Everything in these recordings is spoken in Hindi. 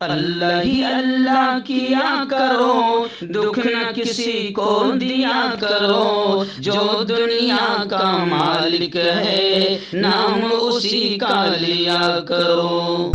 अल्लाह ही अल्लाह किया करो, दुख न किसी को दिया करो। जो दुनिया का मालिक है, नाम उसी का लिया करो।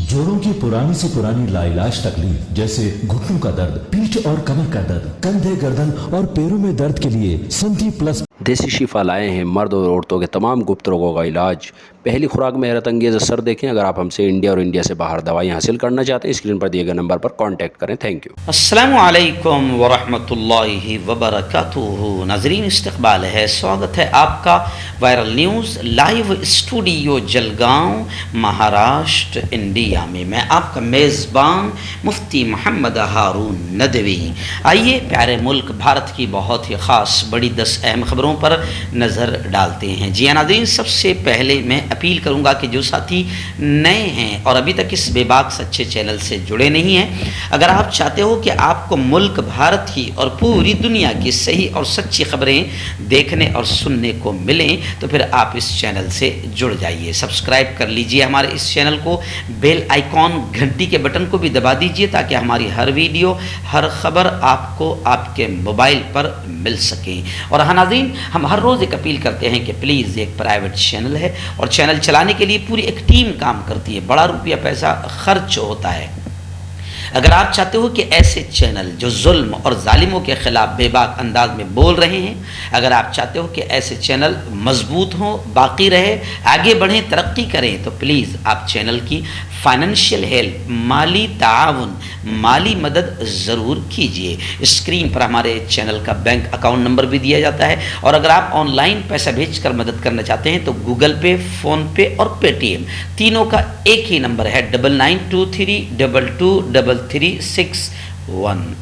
जोड़ों की पुरानी से पुरानी लाइलाज तकलीफ जैसे घुटनों का दर्द, पीठ और कमर का दर्द, कंधे, गर्दन और पैरों में दर्द के लिए संधि प्लस देसी शिफा लाए हैं मर्द और औरतों के तमाम गुप्त रोगों का इलाज। पहली खुराक में हैरत अंगेज़ असर देखें। अगर आप हमसे इंडिया और इंडिया से बाहर दवाई हासिल करना चाहते हैं, स्क्रीन पर दिए गए नंबर पर कांटेक्ट करें। Thank you. अस्सलामु अलैकुम वरहमतुल्लाहि वबरकातुहू। नाज़रीन, इस्तक़बाल है, स्वागत है आपका viral news live studio Jalgaon, Maharashtra, India में। मैं आपका मेज़बान मुफ्ती मोहम्मद हारून नदवी। आइए प्यारे मुल्क भारत की बहुत ही ख़ास बड़ी 10 अहम खबरों पर नज़र डालते हैं। जी नाज़रीन, सबसे पहले मैं अपील करूंगा कि जो साथी नए हैं और अभी तक इस बेबाक सच्चे चैनल से जुड़े नहीं हैं, अगर आप चाहते हो कि आपको मुल्क भारत की और पूरी दुनिया की सही और सच्ची खबरें देखने और सुनने को मिलें, तो फिर आप इस चैनल से जुड़ जाइए। सब्सक्राइब कर लीजिए हमारे इस चैनल को, बेल आइकॉन घंटी के बटन को भी दबा दीजिए ताकि हमारी हर वीडियो, हर खबर आपको आपके मोबाइल पर मिल सके। और हाँ नाज़रीन, हम हर रोज़ एक अपील करते हैं कि प्लीज़, एक प्राइवेट चैनल है और चैनल चलाने के लिए पूरी एक टीम काम करती है, बड़ा रुपया पैसा खर्च होता है। अगर आप चाहते हो कि ऐसे चैनल जो जुल्म और जालिमों के ख़िलाफ़ बेबाक अंदाज में बोल रहे हैं, अगर आप चाहते हो कि ऐसे चैनल मजबूत हों, बाकी रहे, आगे बढ़ें, तरक्की करें, तो प्लीज़ आप चैनल की फाइनेंशियल हेल्प, माली ताउन, माली मदद ज़रूर कीजिए। स्क्रीन पर हमारे चैनल का बैंक अकाउंट नंबर भी दिया जाता है, और अगर आप ऑनलाइन पैसा भेजकर मदद करना चाहते हैं तो गूगल पे, फ़ोनपे और पेटीएम तीनों का एक ही नंबर है 9923223361।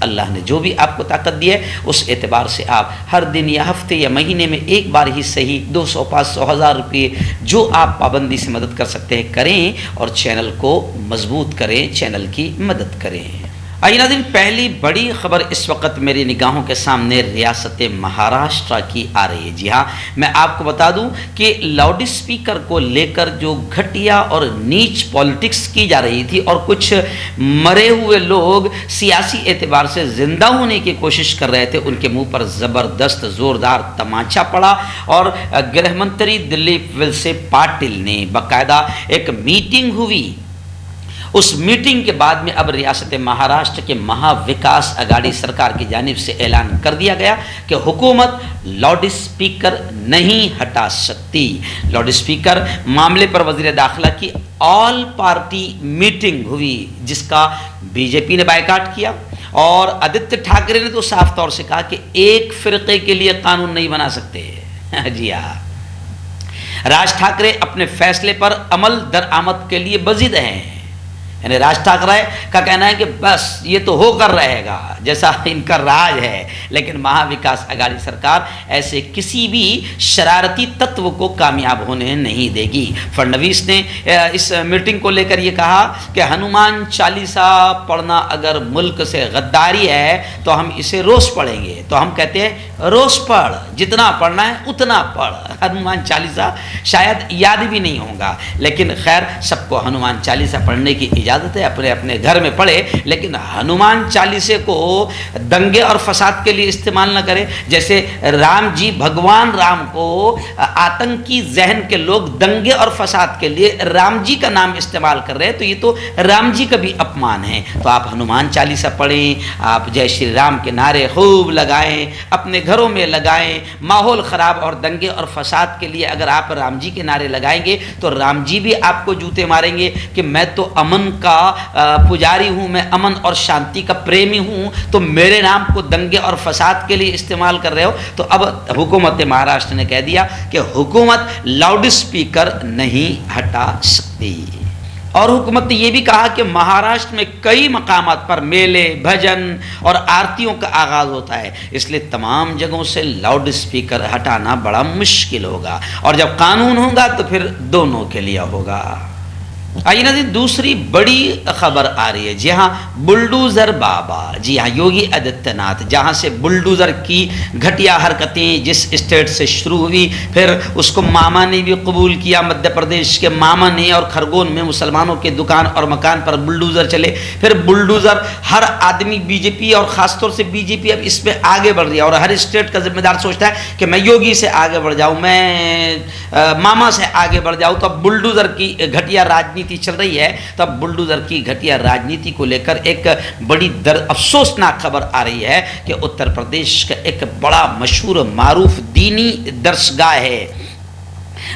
अल्लाह ने जो भी आपको ताकत दी है, उस एतबार से आप हर दिन या हफ्ते या महीने में एक बार ही सही 200, 500, 1000 रुपये जो आप पाबंदी से मदद कर सकते हैं करें और चैनल को मजबूत करें, चैनल की मदद करें। आइए नाज़रीन, पहली बड़ी खबर इस वक्त मेरी निगाहों के सामने रियासत महाराष्ट्र की आ रही है। जी हाँ, मैं आपको बता दूं कि लाउड स्पीकर को लेकर जो घटिया और नीच पॉलिटिक्स की जा रही थी और कुछ मरे हुए लोग सियासी एतबार से जिंदा होने की कोशिश कर रहे थे, उनके मुंह पर ज़बरदस्त ज़ोरदार तमाचा पड़ा और गृह मंत्री दिलीप वलसे पाटिल ने बाकायदा एक मीटिंग हुई। उस मीटिंग के बाद में अब रियासत महाराष्ट्र के महाविकास अघाड़ी सरकार की जानिब से ऐलान कर दिया गया कि हुकूमत लाउड स्पीकर नहीं हटा सकती। लाउड स्पीकर मामले पर वज़ीर दाखिला की ऑल पार्टी मीटिंग हुई, जिसका बीजेपी ने बायकाट किया और आदित्य ठाकरे ने तो साफ तौर से कहा कि एक फिरके के लिए कानून नहीं बना सकते। जी हाँ, राज ठाकरे अपने फैसले पर अमल दरामद के लिए बजिद हैं। यानी राज ठाकरे का कहना है कि बस ये तो होकर रहेगा जैसा इनका राज है, लेकिन महाविकास अघाड़ी सरकार ऐसे किसी भी शरारती तत्व को कामयाब होने नहीं देगी। फडणवीस ने इस मीटिंग को लेकर ये कहा कि हनुमान चालीसा पढ़ना अगर मुल्क से गद्दारी है तो हम इसे रोज़ पढ़ेंगे। तो हम कहते हैं रोज़ पढ़, जितना पढ़ना है उतना पढ़। हनुमान चालीसा शायद याद भी नहीं होगा, लेकिन खैर सबको हनुमान चालीसा पढ़ने की इजाज़त है, अपने अपने घर में पढ़े, लेकिन हनुमान चालीसे को दंगे और फसाद के लिए इस्तेमाल न करें। जैसे राम जी, भगवान राम को आतंकी जहन के लोग दंगे और फसाद के लिए राम जी का नाम इस्तेमाल कर रहे हैं, तो ये तो राम जी का भी अपमान है। तो आप हनुमान चालीसा पढ़ें, आप जय श्री राम के नारे खूब लगाएं, अपने घरों में लगाएं। माहौल ख़राब और दंगे और फसाद के लिए अगर आप राम जी के नारे लगाएंगे तो राम जी भी आपको जूते मारेंगे कि मैं तो अमन का पुजारी हूँ, मैं अमन और शांति का प्रेमी हूँ, तो मेरे नाम को दंगे और फसाद के लिए इस्तेमाल कर रहे हो। तो अब हुकूमत महाराष्ट्र ने कह दिया कि हुकूमत लाउड स्पीकर नहीं हटा सकती। और हुकूमत ने यह भी कहा कि महाराष्ट्र में कई मकामात पर मेले, भजन और आरतियों का आगाज़ होता है, इसलिए तमाम जगहों से लाउड स्पीकर हटाना बड़ा मुश्किल होगा, और जब कानून होगा तो फिर दोनों के लिए होगा। आइए ना जी, दूसरी बड़ी खबर आ रही है। जी हाँ, बुलडोज़र बाबा, जी हाँ, योगी आदित्यनाथ, जहाँ से बुलडोज़र की घटिया हरकतें जिस स्टेट से शुरू हुई, फिर उसको मामा ने भी कबूल किया, मध्य प्रदेश के मामा ने, और खरगोन में मुसलमानों के दुकान और मकान पर बुलडोज़र चले। फिर बुलडोज़र हर आदमी, बीजेपी और ख़ासतौर से बीजेपी अब इसमें आगे बढ़ रही है, और हर स्टेट का जिम्मेदार सोचता है कि मैं योगी से आगे बढ़ जाऊँ, मैं मामा से आगे बढ़ जाऊँ। तो अब बुलडोज़र की घटिया राजनीति चल रही है। तब बुलडोज़र की घटिया राजनीति को लेकर एक बड़ी अफसोसनाक खबर आ रही है कि उत्तर प्रदेश का एक बड़ा मशहूर मारूफ दीनी दरसगाह है,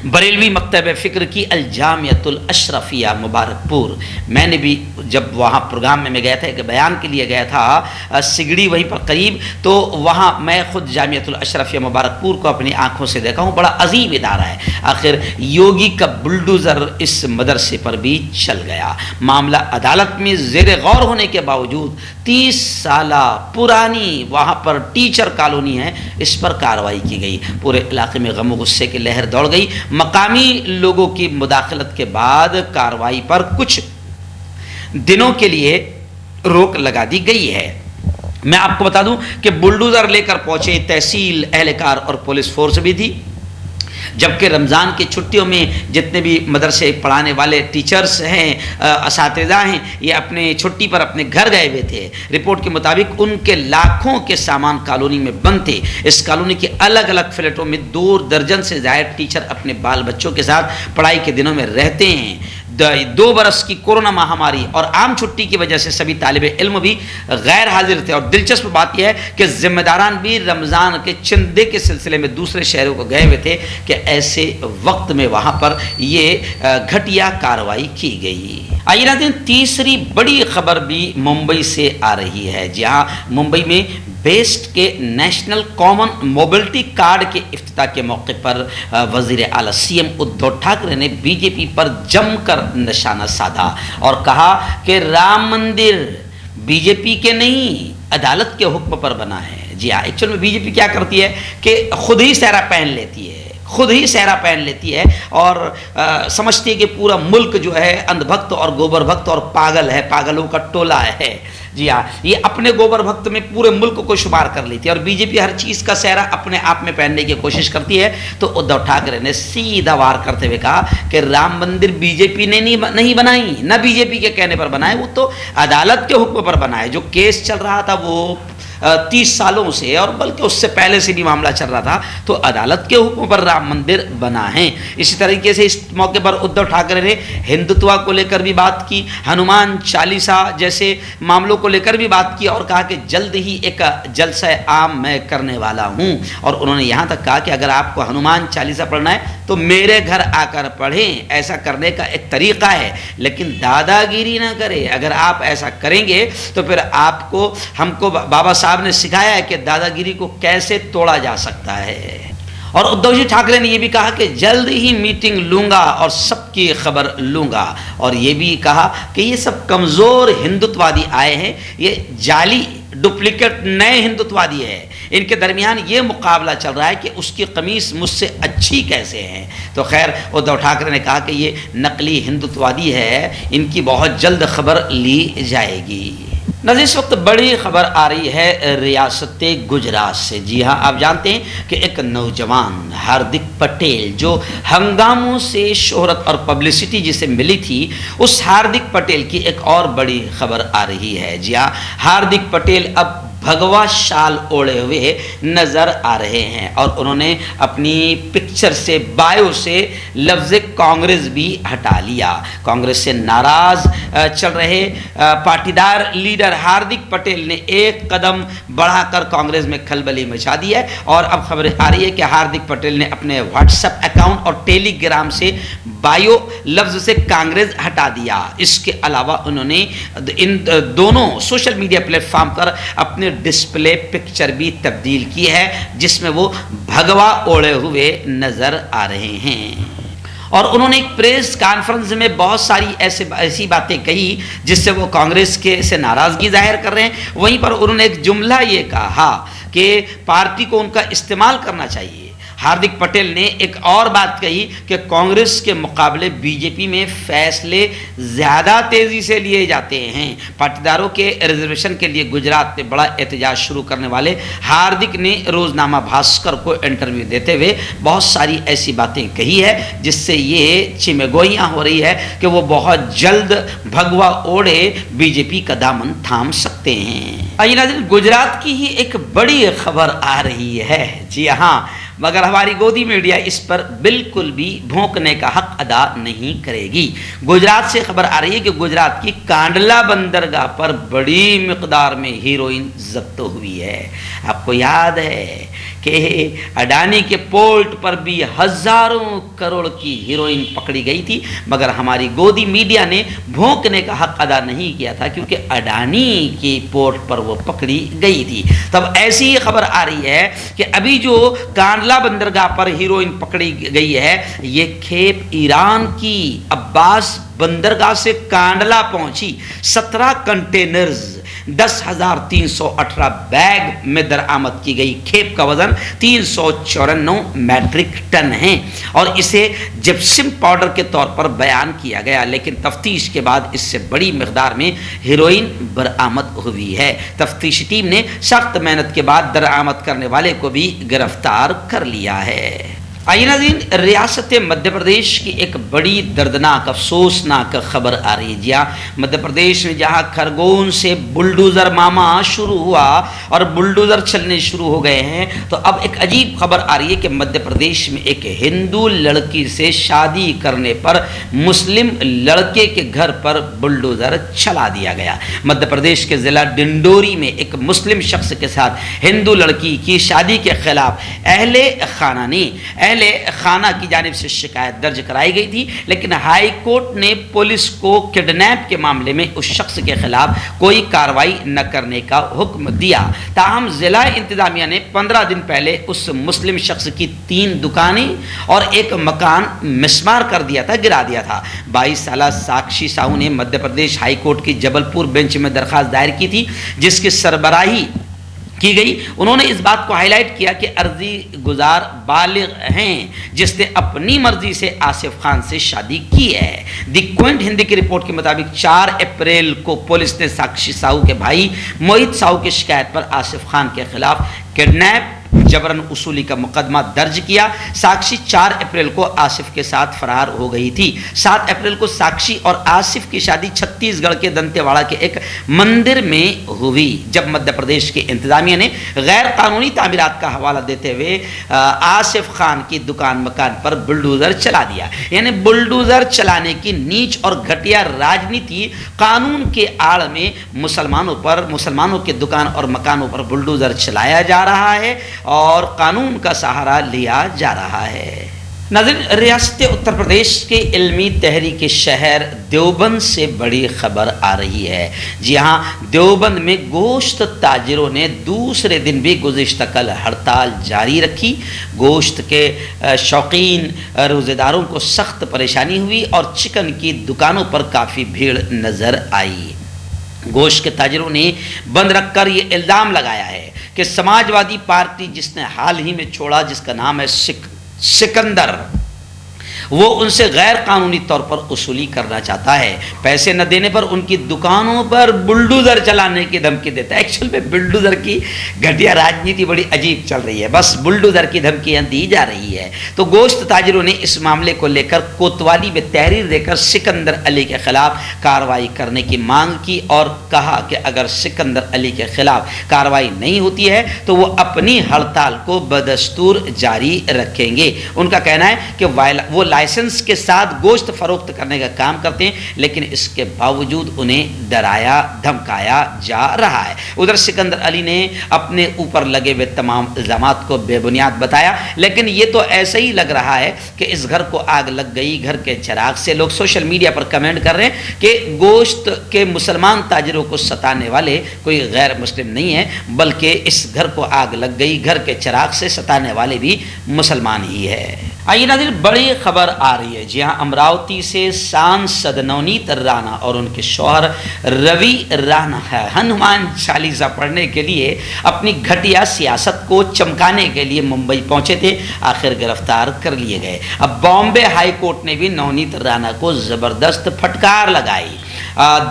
बरेलवी मकतब फ़िक्र की अल जामियतुल अशरफिया मुबारकपुर। मैंने भी जब वहाँ प्रोग्राम में मैं गया था, एक बयान के लिए गया था सिगड़ी वहीं पर करीब, तो वहाँ मैं खुद जामियतुल अशरफिया मुबारकपुर को अपनी आंखों से देखा हूँ। बड़ा अजीम इदारा है। आखिर योगी का बुलडोज़र इस मदरसे पर भी चल गया। मामला अदालत में ज़ेर गौर होने के बावजूद 30 साल पुरानी वहाँ पर टीचर कॉलोनी है, इस पर कार्रवाई की गई। पूरे इलाके में गम गुस्से की लहर दौड़ गई। मकामी लोगों की मुदाखलत के बाद कार्रवाई पर कुछ दिनों के लिए रोक लगा दी गई है। मैं आपको बता दूं कि बुलडोज़र लेकर पहुंचे तहसील एहलकार और पुलिस फोर्स भी थी, जबकि रमज़ान की छुट्टियों में जितने भी मदरसे पढ़ाने वाले टीचर्स हैं, असातिज़ा हैं, ये अपने छुट्टी पर अपने घर गए हुए थे। रिपोर्ट के मुताबिक उनके लाखों के सामान कॉलोनी में बंद थे। इस कॉलोनी के अलग अलग फ्लैटों में 2 दर्जन से ज़ायद टीचर अपने बाल बच्चों के साथ पढ़ाई के दिनों में रहते हैं। 2 बरस की कोरोना महामारी और आम छुट्टी की वजह से सभी तालिबे इल्म भी गैर हाजिर थे। और दिलचस्प बात यह है कि जिम्मेदारान भी रमज़ान के चंदे के सिलसिले में दूसरे शहरों को गए हुए थे कि ऐसे वक्त में वहाँ पर ये घटिया कार्रवाई की गई। आइए ना दिन, तीसरी बड़ी खबर भी मुंबई से आ रही है, जहाँ मुंबई में बेस्ट के नेशनल कॉमन मोबिलिटी कार्ड के इफ्तिताह के मौके पर वज़ीर आला सीएम उद्धव ठाकरे ने बीजेपी पर जमकर निशाना साधा और कहा कि राम मंदिर बीजेपी के नहीं, अदालत के हुक्म पर बना है। जी हाँ, एक्चुअल में बीजेपी क्या करती है कि खुद ही सहरा पहन लेती है, खुद ही सहरा पहन लेती है और समझती है कि पूरा मुल्क जो है अंधभक्त और गोबर भक्त और पागल है, पागलों का टोला है। जी हाँ, ये अपने गोबर भक्त में पूरे मुल्क को शुमार कर लेती है और बीजेपी हर चीज़ का सहरा अपने आप में पहनने की कोशिश करती है। तो उद्धव ठाकरे ने सीधा वार करते हुए कहा कि राम मंदिर बीजेपी ने नहीं बनाई, ना बीजेपी के कहने पर बनाए, वो तो अदालत के हुक्म पर बनाए। जो केस चल रहा था वो 30 सालों से और बल्कि उससे पहले से भी मामला चल रहा था, तो अदालत के हुक्म पर राम मंदिर बना है। इसी तरीके से इस मौके पर उद्धव ठाकरे ने हिंदुत्व को लेकर भी बात की, हनुमान चालीसा जैसे मामलों को लेकर भी बात की और कहा कि जल्द ही एक जलसा आम मैं करने वाला हूँ। और उन्होंने यहाँ तक कहा कि अगर आपको हनुमान चालीसा पढ़ना है तो मेरे घर आकर पढ़ें, ऐसा करने का एक तरीका है, लेकिन दादागिरी ना करें। अगर आप ऐसा करेंगे तो फिर आपको, हमको बाबा साहब ने सिखाया है कि दादागिरी को कैसे तोड़ा जा सकता है। और उद्धव जी ठाकरे ने यह भी कहा कि जल्द ही मीटिंग लूंगा और सबकी खबर लूंगा। और ये भी कहा कि ये सब कमज़ोर हिंदुत्ववादी आए हैं, ये जाली डुप्लीकेट नए हिंदुत्ववादी है, इनके दरमियान ये मुकाबला चल रहा है कि उसकी कमीज मुझसे अच्छी कैसे है। तो खैर उद्धव ठाकरे ने कहा कि ये नकली हिंदुत्ववादी है, इनकी बहुत जल्द खबर ली जाएगी। नज़ीर, इस वक्त बड़ी खबर आ रही है रियासत गुजरात से। जी हाँ, आप जानते हैं कि एक नौजवान हार्दिक पटेल जो हंगामों से शोहरत और पब्लिसिटी जिसे मिली थी, उस हार्दिक पटेल की एक और बड़ी खबर आ रही है। जी हाँ, हार्दिक पटेल अब भगवा शाल ओढ़े हुए नज़र आ रहे हैं और उन्होंने अपनी पिक्चर से, बायो से लफ्ज़ कांग्रेस भी हटा लिया। कांग्रेस से नाराज़ चल रहे पाटीदार लीडर हार्दिक पटेल ने एक कदम बढ़ाकर कांग्रेस में खलबली मचा दी है और अब खबर आ रही है कि हार्दिक पटेल ने अपने व्हाट्सएप अकाउंट और टेलीग्राम से बायो लफ्ज़ से कांग्रेस हटा दिया। इसके अलावा उन्होंने इन दोनों सोशल मीडिया प्लेटफॉर्म पर अपने डिस्प्ले पिक्चर भी तब्दील की है, जिसमें वो भगवा ओढ़े हुए नजर आ रहे हैं। और उन्होंने एक प्रेस कॉन्फ्रेंस में बहुत सारी ऐसी बातें कही जिससे वो कांग्रेस के से नाराज़गी जाहिर कर रहे हैं। वहीं पर उन्होंने एक जुमला ये कहा कि पार्टी को उनका इस्तेमाल करना चाहिए, हार्दिक पटेल ने एक और बात कही कि कांग्रेस के मुकाबले बीजेपी में फैसले ज़्यादा तेज़ी से लिए जाते हैं। पाटीदारों के रिजर्वेशन के लिए गुजरात में बड़ा एहतजाज शुरू करने वाले हार्दिक ने रोजनामा भास्कर को इंटरव्यू देते हुए बहुत सारी ऐसी बातें कही है जिससे ये चिमगोइयाँ हो रही है कि वो बहुत जल्द भगवा ओढ़े बीजेपी का दामन थाम सकते हैं। आइए नाज़रीन, गुजरात की ही एक बड़ी खबर आ रही है। जी हाँ, मगर हमारी गोदी मीडिया इस पर बिल्कुल भी भौंकने का हक अदा नहीं करेगी। गुजरात से खबर आ रही है कि गुजरात की कांडला बंदरगाह पर बड़ी मिकदार में हीरोइन जब्त हुई है। आपको याद है कि अडानी के पोर्ट पर भी हजारों करोड़ की हीरोइन पकड़ी गई थी, मगर हमारी गोदी मीडिया ने भौंकने का हक अदा नहीं किया था क्योंकि अडानी के पोर्ट पर वो पकड़ी गई थी। तब ऐसी ही खबर आ रही है कि अभी जो कांडला बंदरगाह पर हीरोइन पकड़ी गई है, ये खेप ईरान की अब्बास बंदरगाह से कांडला पहुंची। 17 कंटेनर्स 10,318 बैग में दरामद की गई। खेप का वजन 394 मैट्रिक टन है और इसे जिप्सम पाउडर के तौर पर बयान किया गया, लेकिन तफ्तीश के बाद इससे बड़ी मिकदार में हीरोइन बरामद हुई है। तफ्तीशी टीम ने सख्त मेहनत के बाद दरामद करने वाले को भी गिरफ्तार कर लिया है। आइए नाज़रीन, रियासत मध्य प्रदेश की एक बड़ी दर्दनाक अफसोसनाक खबर आ रही है। जी हाँ, मध्य प्रदेश में जहाँ खरगोन से बुलडोज़र मामा शुरू हुआ और बुलडोज़र चलने शुरू हो गए हैं, तो अब एक अजीब खबर आ रही है कि मध्य प्रदेश में एक हिंदू लड़की से शादी करने पर मुस्लिम लड़के के घर पर बुलडोज़र चला दिया गया। मध्य प्रदेश के ज़िला डिंडोरी में एक मुस्लिम शख्स के साथ हिंदू लड़की की शादी के खिलाफ अहले खाना की जानिब से शिकायत दर्ज कराई गई थी, लेकिन हाई कोर्ट ने पुलिस को किडनैप के मामले में उस शख्स के खिलाफ कोई कार्रवाई न करने का हुक्म दिया। ताहम जिला इंतजामिया ने 15 दिन पहले उस मुस्लिम शख्स की 3 दुकानें और एक मकान मिसमार कर दिया था, गिरा दिया था। 22 साल साक्षी साहू ने मध्य प्रदेश हाई कोर्ट की जबलपुर बेंच में दरखास्त दायर की थी, जिसकी सरबराही की गई। उन्होंने इस बात को हाईलाइट किया कि अर्जी गुजार बालिग हैं जिसने अपनी मर्जी से आसिफ खान से शादी की है। द क्विंट हिंदी की रिपोर्ट के मुताबिक 4 अप्रैल को पुलिस ने साक्षी साहू के भाई मोहित साहू की शिकायत पर आसिफ खान के खिलाफ किडनैप जबरन उसूली का मुकदमा दर्ज किया। साक्षी 4 अप्रैल को आसिफ के साथ फरार हो गई थी। 7 अप्रैल को साक्षी और आसिफ की शादी छत्तीसगढ़ के दंतेवाड़ा के एक मंदिर में हुई, जब मध्य प्रदेश के इंतजामिया ने गैर कानूनी तामीरात का हवाला देते हुए आसिफ खान की दुकान मकान पर बुलडोज़र चला दिया। यानी बुलडोज़र चलाने की नीच और घटिया राजनीति कानून के आड़ में मुसलमानों के दुकान और मकानों पर बुलडोज़र चलाया जा रहा है और कानून का सहारा लिया जा रहा है। नाज़रीन, रियासत उत्तर प्रदेश के इल्मी तहरीक शहर देवबंद से बड़ी खबर आ रही है। जी हाँ, देवबंद में गोश्त ताजिरों ने दूसरे दिन भी गुज़िश्ता कल हड़ताल जारी रखी। गोश्त के शौकीन रोज़ेदारों को सख्त परेशानी हुई और चिकन की दुकानों पर काफ़ी भीड़ नज़र आई। गोश्त के ताजिरों ने बंद रखकर ये इल्ज़ाम लगाया है कि समाजवादी पार्टी, जिसने हाल ही में छोड़ा, जिसका नाम है सिकंदर, वो उनसे गैर कानूनी तौर पर वसूली करना चाहता है। पैसे न देने पर उनकी दुकानों पर बुलडोज़र चलाने की धमकी देता है। एक्चुअल में बुलडोज़र की घटिया राजनीति बड़ी अजीब चल रही है, बस बुलडोज़र की धमकियां दी जा रही है। तो गोश्त ताजिरों ने इस मामले को लेकर कोतवाली में तहरीर देकर सिकंदर अली के खिलाफ कार्रवाई करने की मांग की और कहा कि अगर सिकंदर अली के खिलाफ कार्रवाई नहीं होती है तो वो अपनी हड़ताल को बदस्तूर जारी रखेंगे। उनका कहना है कि वो लाइसेंस के साथ गोश्त फरोख्त करने का काम करते हैं, लेकिन इसके बावजूद उन्हें डराया धमकाया जा रहा है। उधर सिकंदर अली ने अपने ऊपर लगे हुए तमाम इल्ज़ामात को बेबुनियाद बताया, लेकिन ये तो ऐसे ही लग रहा है कि इस घर को आग लग गई, घर के चिराग से। लोग सोशल मीडिया पर कमेंट कर रहे हैं कि गोश्त के मुसलमान ताजिरों को सताने वाले कोई गैर मुस्लिम नहीं है, बल्कि इस घर को आग लग गई, घर के चिराग से सताने वाले भी मुसलमान ही है। आइए नाज़रीन, बड़ी खबर आ रही है। जी हाँ, अमरावती से सांसद नवनीत राणा और उनके शौहर रवि राणा है हनुमान चालीसा पढ़ने के लिए अपनी घटिया सियासत को चमकाने के लिए मुंबई पहुंचे थे, आखिर गिरफ्तार कर लिए गए। अब बॉम्बे हाई कोर्ट ने भी नवनीत राणा को जबरदस्त फटकार लगाई।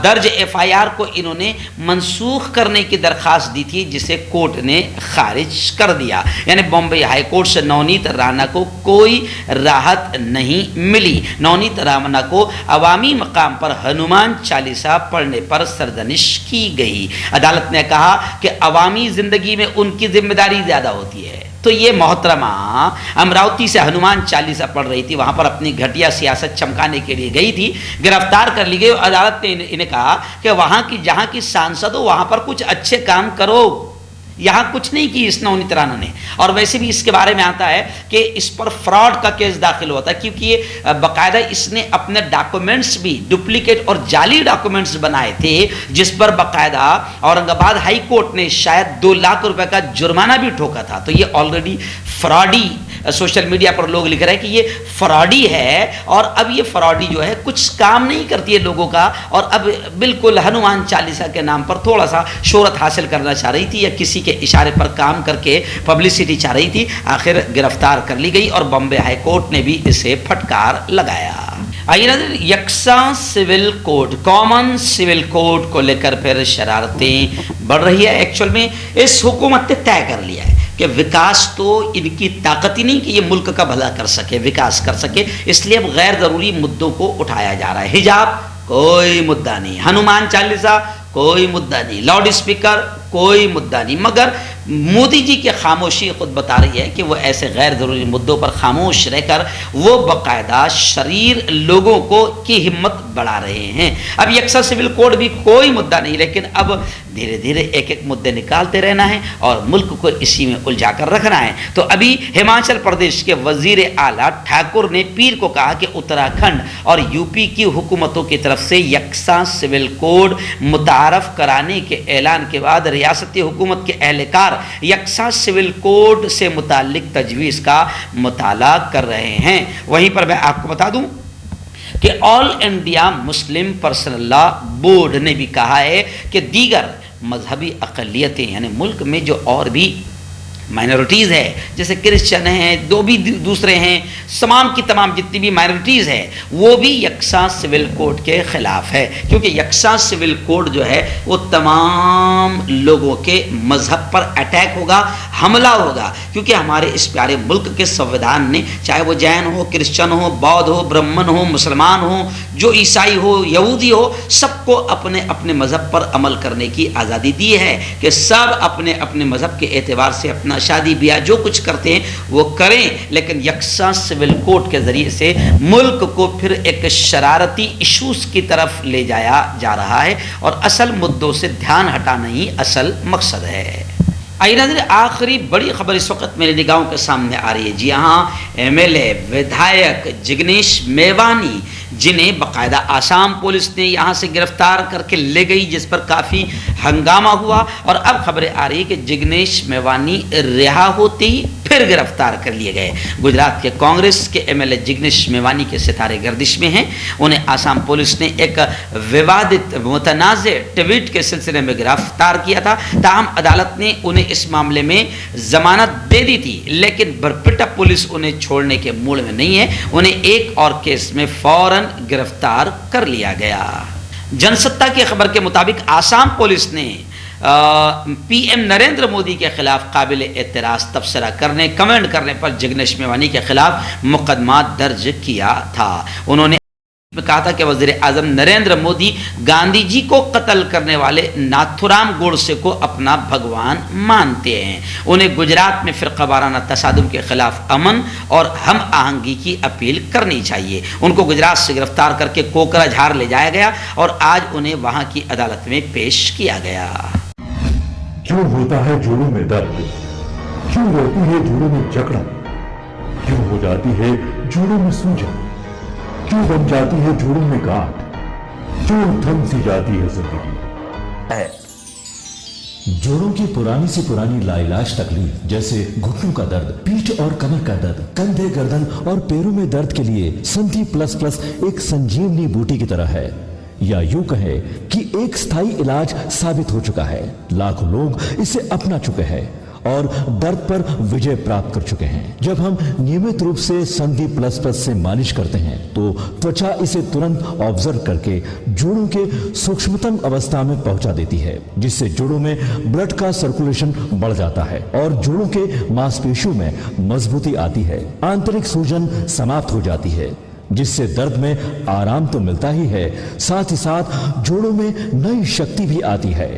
दर्ज एफआईआर को इन्होंने मनसूख करने की दरखास्त दी थी, जिसे कोर्ट ने खारिज कर दिया। यानी बॉम्बे हाई कोर्ट से नवनीत राणा को कोई राहत नहीं मिली। नवनीत राणा को अवामी मकाम पर हनुमान चालीसा पढ़ने पर सरजनिश की गई। अदालत ने कहा कि अवामी जिंदगी में उनकी जिम्मेदारी ज्यादा होती है। तो ये मोहतरमा अमरावती से हनुमान चालीसा पढ़ रही थी, वहां पर अपनी घटिया सियासत चमकाने के लिए गई थी, गिरफ्तार कर ली गई। अदालत ने इन्हें कहा कि वहां की जहां की सांसद हो वहां पर कुछ अच्छे काम करो, यहाँ कुछ नहीं की इस नवनीत राणा ने। और वैसे भी इसके बारे में आता है कि इस पर फ्रॉड का केस दाखिल हुआ था, क्योंकि ये बाकायदा इसने अपने डॉक्यूमेंट्स भी डुप्लीकेट और जाली डॉक्यूमेंट्स बनाए थे, जिस पर बाकायदा औरंगाबाद हाई कोर्ट ने शायद 2 लाख रुपए का जुर्माना भी ठोका था। तो ये ऑलरेडी फ्रॉडी, सोशल मीडिया पर लोग लिख रहे हैं कि ये फ्रॉडी है, और अब ये फ्रॉडी जो है कुछ काम नहीं करती है लोगों का, और अब बिल्कुल हनुमान चालीसा के नाम पर थोड़ा सा शोहरत हासिल करना चाह रही थी, या किसी के इशारे पर काम करके पब्लिसिटी चाह रही थी। आखिर गिरफ्तार कर ली गई और बॉम्बे हाई कोर्ट ने भी इसे फटकार लगाया। आइए नजर, यकसा civil code, common civil code को लेकर फिर शरारतें बढ़ रही है। एक्चुअल में इस हुकूमत ने तय कर लिया है कि विकास तो इनकी ताकत ही नहीं कि ये मुल्क का भला कर सके, विकास कर सके, इसलिए अब गैर जरूरी मुद्दों को उठाया जा रहा है। हिजाब कोई मुद्दा नहीं, हनुमान चालीसा कोई मुद्दा नहीं, लाउड स्पीकर कोई मुद्दा नहीं, मगर मोदी जी की खामोशी खुद बता रही है कि वो ऐसे गैर जरूरी मुद्दों पर खामोश रहकर वो बाकायदा शरीर लोगों को की हिम्मत बढ़ा रहे हैं। अब यकसा सिविल कोड भी कोई मुद्दा नहीं, लेकिन अब धीरे धीरे एक एक मुद्दे निकालते रहना है और मुल्क को इसी में उलझा कर रखना है। तो अभी हिमाचल प्रदेश के वजीर आला ठाकुर ने पीर को कहा कि उत्तराखंड और यूपी की हुकूमतों की तरफ से यकसा सिविल कोड मुतारफ कराने के ऐलान के बाद रियासती हुकूमत के एहलकार यकसा सिविल कोड से मुताल्लिक तजवीज़ का मुताला कर रहे हैं। वहीं पर मैं आपको बता दूं कि all India Muslim personal law board ने भी कहा है कि दीगर मजहबी अक़लियतें, यानी मुल्क में जो और भी माइनॉरिटीज़ है, जैसे क्रिश्चियन हैं, दो भी दूसरे हैं, तमाम की तमाम जितनी भी माइनॉरिटीज़ है, वो भी यकसा सिविल कोड के ख़िलाफ़ है, क्योंकि यकसा सिविल कोड जो है वो तमाम लोगों के मज़हब पर अटैक होगा, हमला होगा। क्योंकि हमारे इस प्यारे मुल्क के संविधान ने, चाहे वो जैन हो, क्रिश्चियन हो, बौद्ध हो, ब्राह्मण हो, मुसलमान हो, जो ईसाई हो, यहूदी हो, सबको अपने अपने मज़हब पर अमल करने की आज़ादी दी है कि सब अपने अपने मज़हब के एतबार से अपना शादी ब्याह जो कुछ करते हैं वो करें। लेकिन यकसा सिविल कोड के ज़रिए से मुल्क को फिर एक शरारती इशूज़ की तरफ ले जाया जा रहा है, और असल मुद्दों से ध्यान हटाना ही असल मकसद है। आइए नाज़रीन, आखिरी बड़ी खबर इस वक्त मेरी निगाहों के सामने आ रही है। जी हाँ, एमएलए विधायक जिग्नेश मेवानी, जिन्हें बाकायदा आसाम पुलिस ने यहाँ से गिरफ्तार करके ले गई, जिस पर काफ़ी हंगामा हुआ, और अब खबरें आ रही है कि जिग्नेश मेवानी रिहा होते ही फिर गिरफ्तार कर लिए गए। गुजरात के कांग्रेस के एमएलए जिग्नेश मेवानी के सितारे गर्दिश में हैं। उन्हें आसाम पुलिस ने एक विवादित मुतनाज़ ट्वीट के सिलसिले में गिरफ्तार किया था। ताहम अदालत ने उन्हें इस मामले में जमानत दे दी थी, लेकिन बरपेटा पुलिस उन्हें छोड़ने के मूड में नहीं है। उन्हें एक और केस में फौरन गिरफ्तार कर लिया गया। जनसत्ता की खबर के मुताबिक आसाम पुलिस ने पीएम नरेंद्र मोदी के खिलाफ काबिल एतराज़ तबसरा करने, कमेंट करने पर जिग्नेश मेवानी के खिलाफ मुकदमा दर्ज किया था। उन्होंने कहा था कि वज़ीर आज़म नरेंद्र मोदी गांधी जी को कत्ल करने वाले नाथुराम गोडसे को अपना भगवान मानते हैं। उन्हें गुजरात में फ़िरक़ावाराना तसादुम के खिलाफ अमन और हम आहंगी की अपील करनी चाहिए। उनको गुजरात से गिरफ्तार करके कोकराझार ले जाया गया और आज उन्हें वहां की अदालत में पेश किया गया। क्यों होता है जोड़ों में दर्द, क्यों रहती है जोड़ों में जकड़न, क्यों हो जाती है जोड़ों में सूजन, क्यों बन जाती है जोड़ों में गांठ, क्यों थम सी जाती है जिंदगी। जोड़ों की पुरानी से पुरानी लाइलाज तकलीफ जैसे घुटनों का दर्द, पीठ और कमर का दर्द, कंधे, गर्दन और पैरों में दर्द के लिए संधि प्लस प्लस एक संजीवनी बूटी की तरह है, या यूं कहे कि एक स्थायी इलाज साबित हो चुका है। लाखों लोग इसे अपना चुके हैं और दर्द पर विजय प्राप्त कर चुके हैं। जब हम नियमित रूप से संधि प्लस प्लस से मालिश करते हैं तो त्वचा इसे तुरंत ऑब्जर्व करके जोड़ों के सूक्ष्मतम अवस्था में पहुंचा देती है, जिससे जोड़ों में ब्लड का सर्कुलेशन बढ़ जाता है और जोड़ों के मांसपेशियों में मजबूती आती है। आंतरिक सूजन समाप्त हो जाती है, जिससे दर्द में आराम तो मिलता ही है, साथ ही साथ जोड़ों में नई शक्ति भी आती है।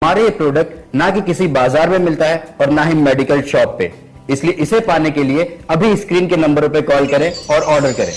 हमारे ये प्रोडक्ट ना कि किसी बाजार में मिलता है और ना ही मेडिकल शॉप पे, इसलिए इसे पाने के लिए अभी स्क्रीन के नंबरों पे कॉल करें और ऑर्डर करें।